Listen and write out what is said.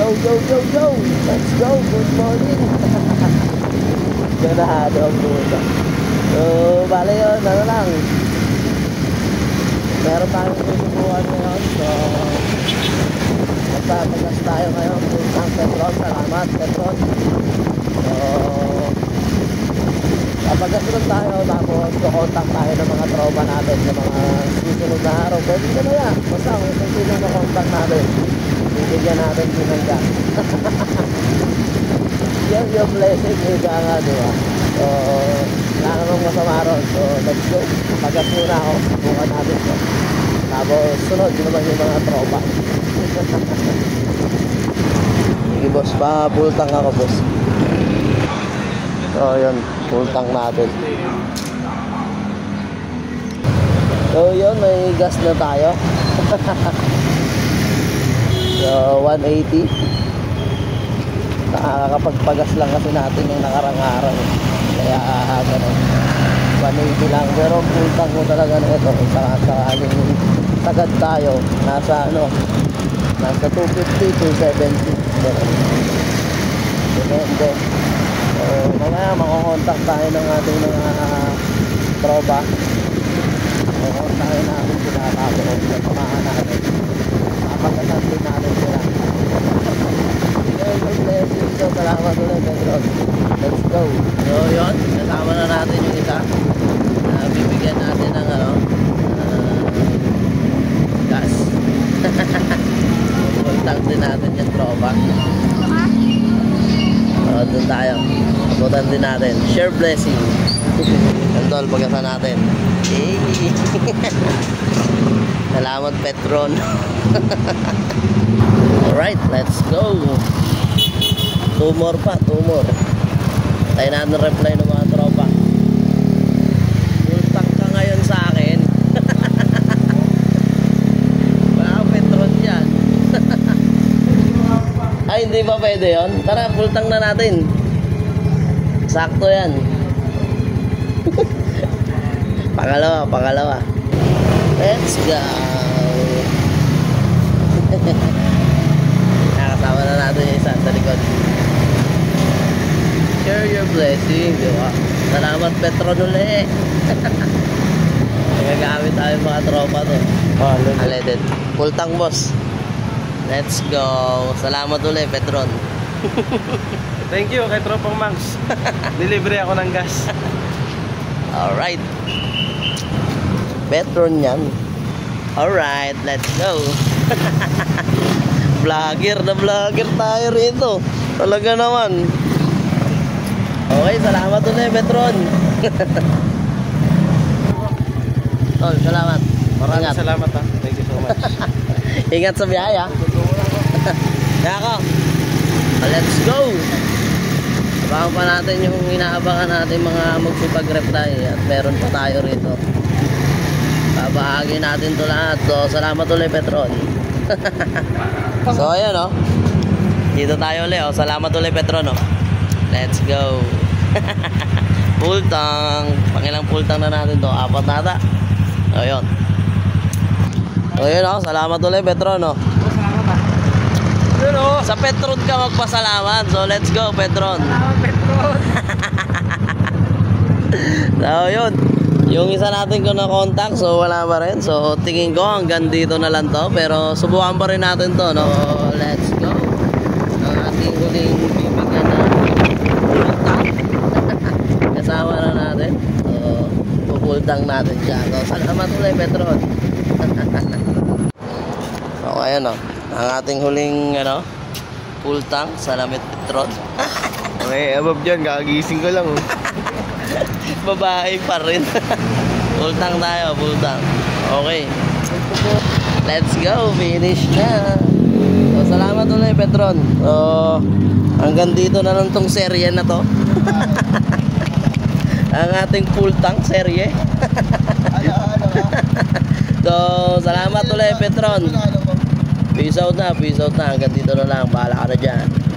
Yo! Let's go! Good morning! Ganado ang puta. So, bale yun, ano lang. Meron tayong susubukan ngayon. So, magpapagas tayo ngayon. Pultang Petron. Salamat, Petron. So, papagasunod tayo. Tapos, kukontak tayo ng mga tropa natin sa mga susunod na araw. Pwede ka na yan. Basta, kung sino na kontak natin, bibigyan natin din ng gas. Yung blessing ika nga, diba? So, wala namang masama ron. So, let's go. Pagas muna ako. Bukan natin ito. Tapos, sunod yun naman yung mga tropa. Sige, boss. Pa-pultang ako, boss. So, yun. Pultang natin. So, yun. May gas na tayo. So, 180. Nakakapagpagas lang kasi natin yung nakarang araw. Kaya ganun, 180 lang. Pero pultang ko talaga na ito. Sakaling sagad tayo, nasa 250 to 70. Depende. So mamaya makukontak tayo ng ating mga tropa. Makukontakin natin sila. Tapos samahan natin, papagasan din natin sila. So, salamat ulit, Petron. Let's go. So, yun. Kasama na natin yung isa. Bibigyan natin ng gas. Pultang din natin yung tropa. So, doon tayo. Abutan din natin. Share blessing. Tol, pagkasan natin. Hey. Salamat, Petron. Alright, let's go. 2 more pa, 2 more. Tayo na ng reply ng mga tropa. Pultang ka ngayon sa akin. Wala kang Petron dyan. Ay, hindi pa pwede yun? Tara, pultang na natin. Sakto yan. Pangalawa. Let's go. Nakasama na natin yung isa sa likod. Share your blessing, di ba? Salamat, Petron ulit. Nagagamit tayo mga tropa to. Unleaded. Pultang, boss. Let's go. Salamat ulit, Petron. Thank you kay Tropang Mangs. Delivery ako ng gas. Alright. Petron yan. Alright, let's go. Vlogger na vlogger tayo rito. Talaga naman. Okay, salamat ulit, Petron. Tol, salamat. Maraming salamat ha. Thank you so much. Ingat sa biyaya. Kaya ako. Let's go. Abangan pa natin yung inaabangan natin mga magsipag-reply. At meron pa tayo rito. Babahagi natin to lahat. So, salamat ulit, Petron. So, ayan o. Dito tayo ulit o. Salamat ulit, Petron o. Let's go. Pultang. Pangilang pultang na natin to. 4 na ata. O, yun. So, yun o. Salamat ulit, Petron o. Sa Petron ka magpasalamat. So, let's go, Petron. Salamat, Petron. So, yun. Yung isa natin ko na contact, so wala pa rin. So, tingin ko hanggang dito na lang to. Pero, subukan pa rin natin to, no? Let's go. Ang ating huling bibigyan na pultang. Kasama na natin. So, pupultang natin siya. So, salamat ulit, Petron. So, ayan o. Ang ating huling, pultang. Salamat, Petron. Okay, above dyan. Kakagising ko lang. Babae pa rin. Pultang tayo, pultang. Okay. Let's go. Finish na. So, salamat ulit, Petron. So, hanggang dito na lang tong serye na to. Ang ating pultang serye. So, salamat ulit, Petron. Peace out na. Hanggang dito na lang. Bahala ka na dyan.